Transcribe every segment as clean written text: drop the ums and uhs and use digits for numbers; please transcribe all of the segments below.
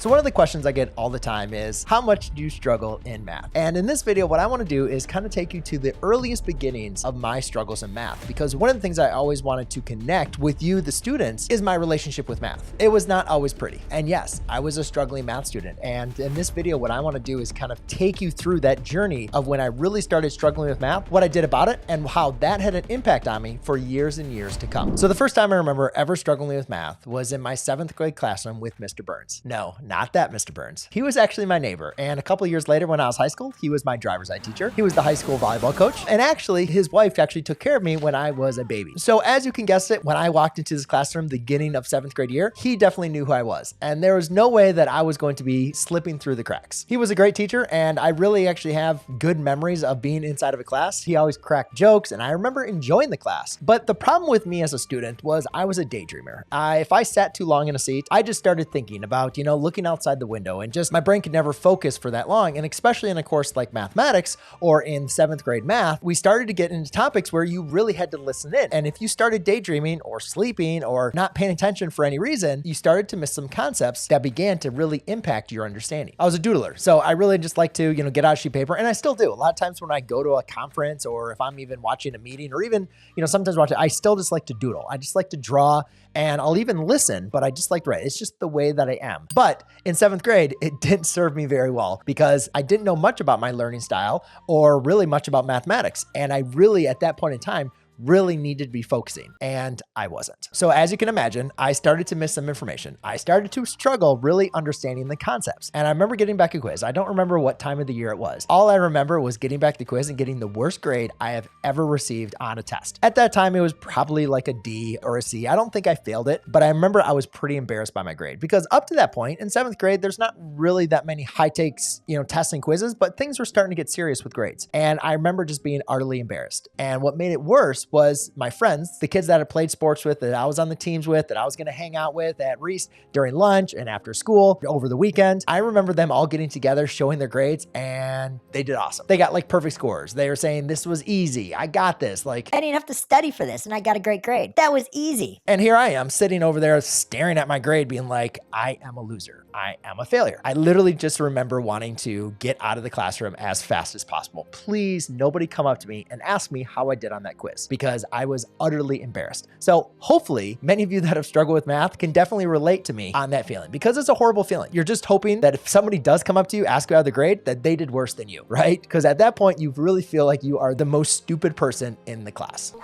So one of the questions I get all the time is, how much do you struggle in math? And in this video, what I want to do is kind of take you to the earliest beginnings of my struggles in math, because one of the things I always wanted to connect with you, the students, is my relationship with math. It was not always pretty. And yes, I was a struggling math student. And in this video, what I want to do is kind of take you through that journey of when I really started struggling with math, what I did about it, and how that had an impact on me for years and years to come. So the first time I remember ever struggling with math was in my 7th grade classroom with Mr. Burns. No, not that Mr. Burns. He was actually my neighbor. And a couple of years later when I was high school, he was my driver's ed teacher. He was the high school volleyball coach. And actually his wife actually took care of me when I was a baby. So as you can guess it, when I walked into this classroom, the beginning of 7th grade year, he definitely knew who I was. And there was no way that I was going to be slipping through the cracks. He was a great teacher, and I really actually have good memories of being inside of a class. He always cracked jokes, and I remember enjoying the class. But the problem with me as a student was I was a daydreamer. If I sat too long in a seat, I just started thinking about, looking outside the window, and just my brain could never focus for that long. And especially in a course like mathematics or in 7th grade math, we started to get into topics where you really had to listen in. And if you started daydreaming or sleeping or not paying attention for any reason, you started to miss some concepts that began to really impact your understanding. I was a doodler, so I really just like to, get out a sheet of paper, and I still do. A lot of times when I go to a conference, or if I'm even watching a meeting, or even, sometimes watching, I still just like to doodle. I just like to draw, and I'll even listen, but I just like to write. It's just the way that I am. But in 7th grade, it didn't serve me very well because I didn't know much about my learning style or really much about mathematics. And I really, at that point in time, really needed to be focusing, and I wasn't. So as you can imagine, I started to miss some information. I started to struggle really understanding the concepts. And I remember getting back a quiz. I don't remember what time of the year it was. All I remember was getting back the quiz and getting the worst grade I have ever received on a test. At that time, it was probably like a D or a C. I don't think I failed it, but I remember I was pretty embarrassed by my grade, because up to that point in 7th grade, there's not really that many high takes, tests and quizzes, but things were starting to get serious with grades. And I remember just being utterly embarrassed. And what made it worse was my friends, the kids that I played sports with, that I was on the teams with, that I was going to hang out with at Reese during lunch and after school, over the weekend. I remember them all getting together, showing their grades, and they did awesome. They got like perfect scores. They were saying, this was easy. I got this. Like, I didn't have to study for this, and I got a great grade. That was easy. And here I am sitting over there staring at my grade being like, I am a loser. I am a failure. I literally just remember wanting to get out of the classroom as fast as possible. Please, nobody come up to me and ask me how I did on that quiz, because I was utterly embarrassed. So hopefully many of you that have struggled with math can definitely relate to me on that feeling, because it's a horrible feeling. You're just hoping that if somebody does come up to you, ask you how the grade, that they did worse than you, right? Because at that point, you really feel like you are the most stupid person in the class.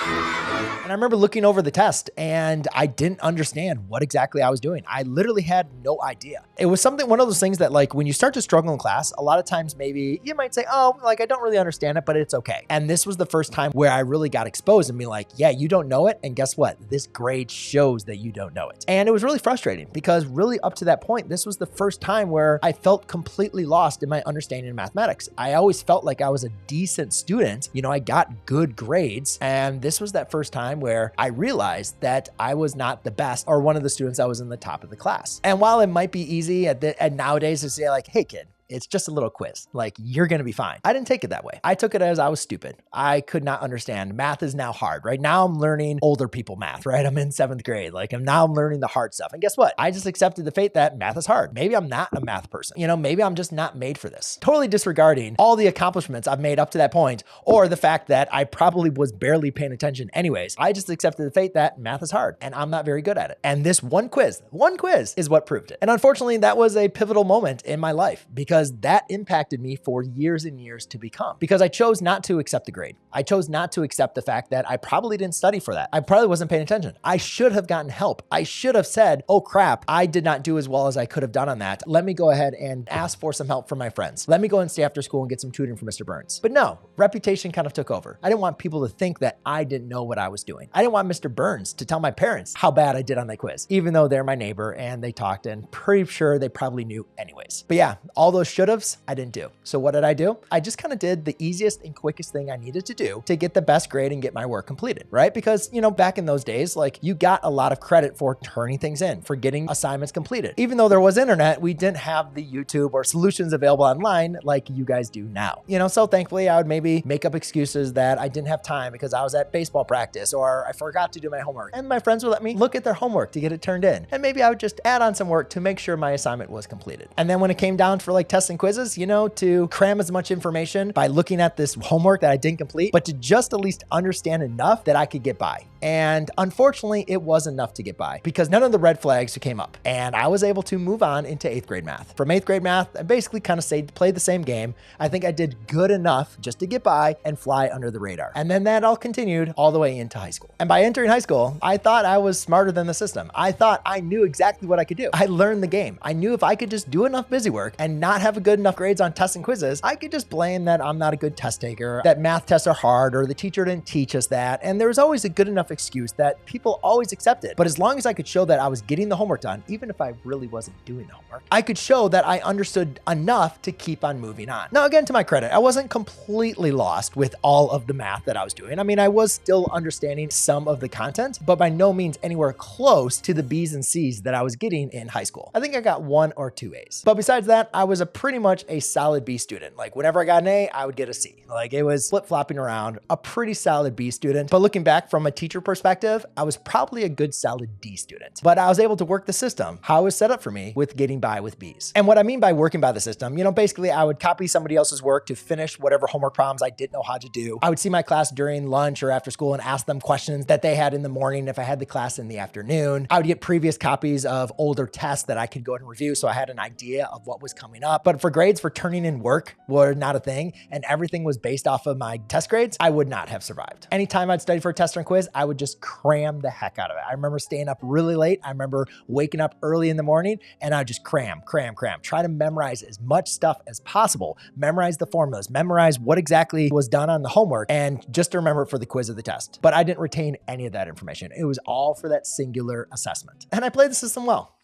And I remember looking over the test, and I didn't understand what exactly I was doing. I literally had no idea. It was one of those things that, like, when you start to struggle in class, a lot of times maybe you might say, oh, like, I don't really understand it, but it's okay. And this was the first time where I really got exposed and be like, yeah, you don't know it. And guess what? This grade shows that you don't know it. And it was really frustrating, because really up to that point, this was the first time where I felt completely lost in my understanding of mathematics. I always felt like I was a decent student. I got good grades, and this was that first time where I realized that I was not the best, or one of the students that was in the top of the class. And while it might be easy at nowadays to say like, hey kid, it's just a little quiz, like, you're going to be fine, I didn't take it that way. I took it as I was stupid. I could not understand. Math is now hard, right? Now I'm learning older people math, right? I'm in 7th grade. Like, I'm learning the hard stuff. And guess what? I just accepted the fate that math is hard. Maybe I'm not a math person. Maybe I'm just not made for this. Totally disregarding all the accomplishments I've made up to that point, or the fact that I probably was barely paying attention anyways. I just accepted the fate that math is hard and I'm not very good at it. And this one quiz is what proved it. And unfortunately, that was a pivotal moment in my life, because that impacted me for years and years to become, because I chose not to accept the grade. I chose not to accept the fact that I probably didn't study for that. I probably wasn't paying attention. I should have gotten help. I should have said, oh crap, I did not do as well as I could have done on that. Let me go ahead and ask for some help from my friends. Let me go and stay after school and get some tutoring from Mr. Burns. But no, reputation kind of took over. I didn't want people to think that I didn't know what I was doing. I didn't want Mr. Burns to tell my parents how bad I did on that quiz, even though they're my neighbor and they talked, and pretty sure they probably knew anyways. But yeah, all those should'ves, I didn't do. So what did I do? I just kind of did the easiest and quickest thing I needed to do to get the best grade and get my work completed, right? Because, back in those days, like you got a lot of credit for turning things in, for getting assignments completed. Even though there was internet, we didn't have the YouTube or solutions available online like you guys do now. So thankfully I would maybe make up excuses that I didn't have time because I was at baseball practice or I forgot to do my homework. And my friends would let me look at their homework to get it turned in. And maybe I would just add on some work to make sure my assignment was completed. And then when it came down for like tests and quizzes, to cram as much information by looking at this homework that I didn't complete, but to just at least understand enough that I could get by. And unfortunately, it was enough to get by because none of the red flags came up. And I was able to move on into 8th grade math. From 8th grade math, I basically kind of played the same game. I think I did good enough just to get by and fly under the radar. And then that all continued all the way into high school. And by entering high school, I thought I was smarter than the system. I thought I knew exactly what I could do. I learned the game. I knew if I could just do enough busy work and not have a good enough grades on tests and quizzes, I could just blame that I'm not a good test taker, that math tests are hard, or the teacher didn't teach us that. And there was always a good enough excuse that people always accepted. But as long as I could show that I was getting the homework done, even if I really wasn't doing the homework, I could show that I understood enough to keep on moving on. Now, again, to my credit, I wasn't completely lost with all of the math that I was doing. I mean, I was still understanding some of the content, but by no means anywhere close to the B's and C's that I was getting in high school. I think I got 1 or 2 A's. But besides that, I was pretty much a solid B student. Like whenever I got an A, I would get a C. Like it was flip-flopping around, a pretty solid B student. But looking back from a teacher perspective, I was probably a good solid D student. But I was able to work the system, how it was set up for me with getting by with B's. And what I mean by working by the system, basically I would copy somebody else's work to finish whatever homework problems I didn't know how to do. I would see my class during lunch or after school and ask them questions that they had in the morning if I had the class in the afternoon. I would get previous copies of older tests that I could go ahead and review so I had an idea of what was coming up. But for grades for turning in work were not a thing and everything was based off of my test grades, I would not have survived. Anytime I'd study for a test or quiz, I would just cram the heck out of it. I remember staying up really late. I remember waking up early in the morning and I would just cram, try to memorize as much stuff as possible, memorize the formulas, memorize what exactly was done on the homework, and just to remember it for the quiz or the test. But I didn't retain any of that information. It was all for that singular assessment. And I played the system well.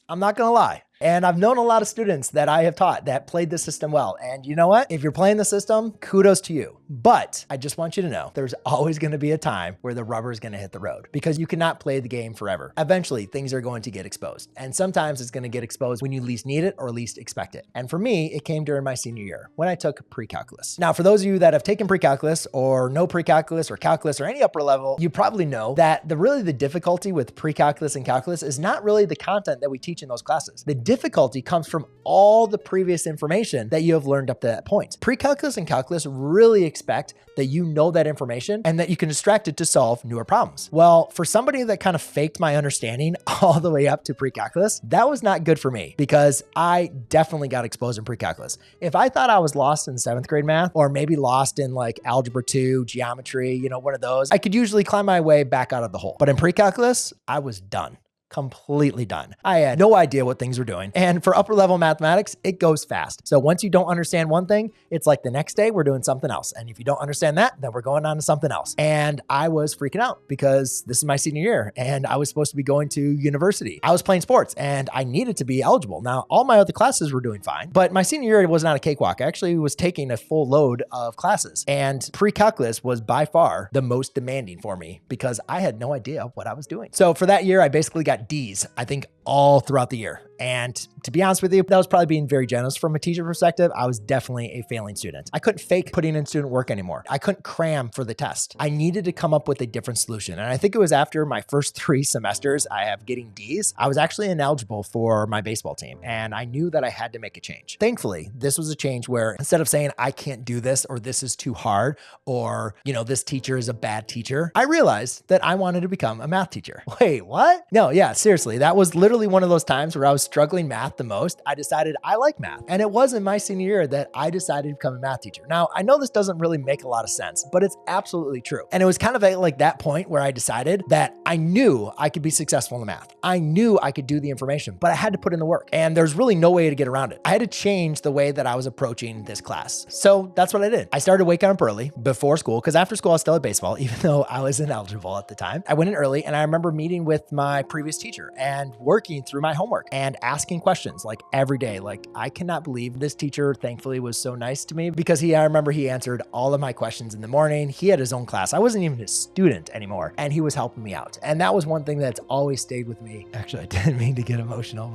I'm not gonna lie. And I've known a lot of students that I have taught that played the system well. And you know what? If you're playing the system, kudos to you. But I just want you to know there's always going to be a time where the rubber is going to hit the road because you cannot play the game forever. Eventually, things are going to get exposed. And sometimes it's going to get exposed when you least need it or least expect it. And for me, it came during my senior year when I took pre-calculus. Now, for those of you that have taken pre-calculus or no pre-calculus or calculus or any upper level, you probably know that the difficulty with pre-calculus and calculus is not really the content that we teach in those classes. The difficulty comes from all the previous information that you have learned up to that point. Pre-calculus and calculus really expect that you know that information and that you can extract it to solve newer problems. Well, for somebody that kind of faked my understanding all the way up to pre-calculus, that was not good for me because I definitely got exposed in pre-calculus. If I thought I was lost in 7th grade math or maybe lost in like algebra 2, geometry, one of those, I could usually climb my way back out of the hole. But in pre-calculus, I was done. Completely done. I had no idea what things were doing. And for upper level mathematics, it goes fast. So once you don't understand one thing, it's like the next day we're doing something else. And if you don't understand that, then we're going on to something else. And I was freaking out because this is my senior year and I was supposed to be going to university. I was playing sports and I needed to be eligible. Now, all my other classes were doing fine, but my senior year was not a cakewalk. I actually was taking a full load of classes and pre-calculus was by far the most demanding for me because I had no idea what I was doing. So for that year, I basically got D's, I think all throughout the year. And to be honest with you, that was probably being very generous from a teacher perspective. I was definitely a failing student. I couldn't fake putting in student work anymore. I couldn't cram for the test. I needed to come up with a different solution. And I think it was after my first 3 semesters I have getting D's, I was actually ineligible for my baseball team. And I knew that I had to make a change. Thankfully, this was a change where instead of saying, I can't do this, or this is too hard, or, this teacher is a bad teacher, I realized that I wanted to become a math teacher. Wait, what? No, yeah, seriously. That was literally one of those times where I was struggling math the most. I decided I like math. And it was in my senior year that I decided to become a math teacher. Now, I know this doesn't really make a lot of sense, but it's absolutely true. And it was kind of like that point where I decided that I knew I could be successful in the math. I knew I could do the information, but I had to put in the work. And there's really no way to get around it. I had to change the way that I was approaching this class. So that's what I did. I started waking up early before school because after school I was still at baseball, even though I was ineligible at the time. I went in early and I remember meeting with my previous teacher and working through my homework and asking questions questions like every day. Like, I cannot believe this teacher, thankfully, was so nice to me because I remember he answered all of my questions in the morning. He had his own class. I wasn't even his student anymore, and he was helping me out. And that was one thing that's always stayed with me. Actually, I didn't mean to get emotional,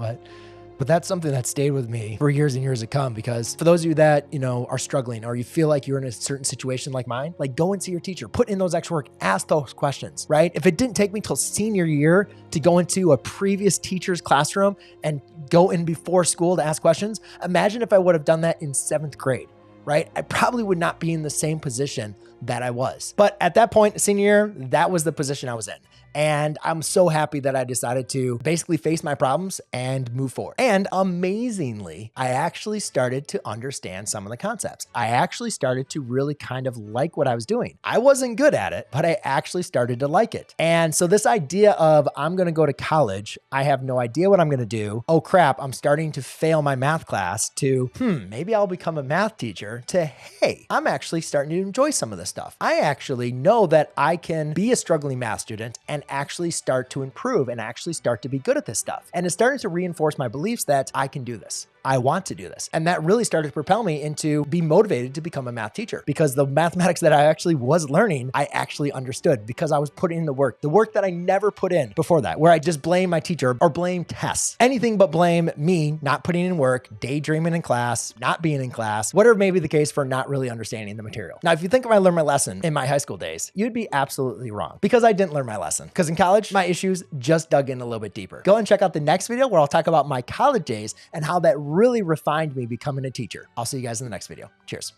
but that's something that stayed with me for years and years to come. Because for those of you that, are struggling, or you feel like you're in a certain situation like mine, like, go and see your teacher, put in those extra work, ask those questions, right? If it didn't take me till senior year to go into a previous teacher's classroom and go in before school to ask questions, imagine if I would have done that in 7th grade, right? I probably would not be in the same position that I was. But at that point, senior year, that was the position I was in. And I'm so happy that I decided to basically face my problems and move forward. And amazingly, I actually started to understand some of the concepts. I actually started to really kind of like what I was doing. I wasn't good at it, but I actually started to like it. And so this idea of, I'm going to go to college, I have no idea what I'm going to do. Oh crap, I'm starting to fail my math class, to, maybe I'll become a math teacher, to, hey, I'm actually starting to enjoy some of this stuff. I actually know that I can be a struggling math student and actually start to improve and actually start to be good at this stuff. And it started to reinforce my beliefs that I can do this. I want to do this. And that really started to propel me into be motivated to become a math teacher, because the mathematics that I actually was learning, I actually understood because I was putting in the work that I never put in before that, where I just blame my teacher or blame tests, anything but blame me not putting in work, daydreaming in class, not being in class, whatever may be the case for not really understanding the material. Now, if you think if I learned my lesson in my high school days, you'd be absolutely wrong, because I didn't learn my lesson. Because in college, my issues just dug in a little bit deeper. Go and check out the next video where I'll talk about my college days and how that really refined me becoming a teacher. I'll see you guys in the next video. Cheers.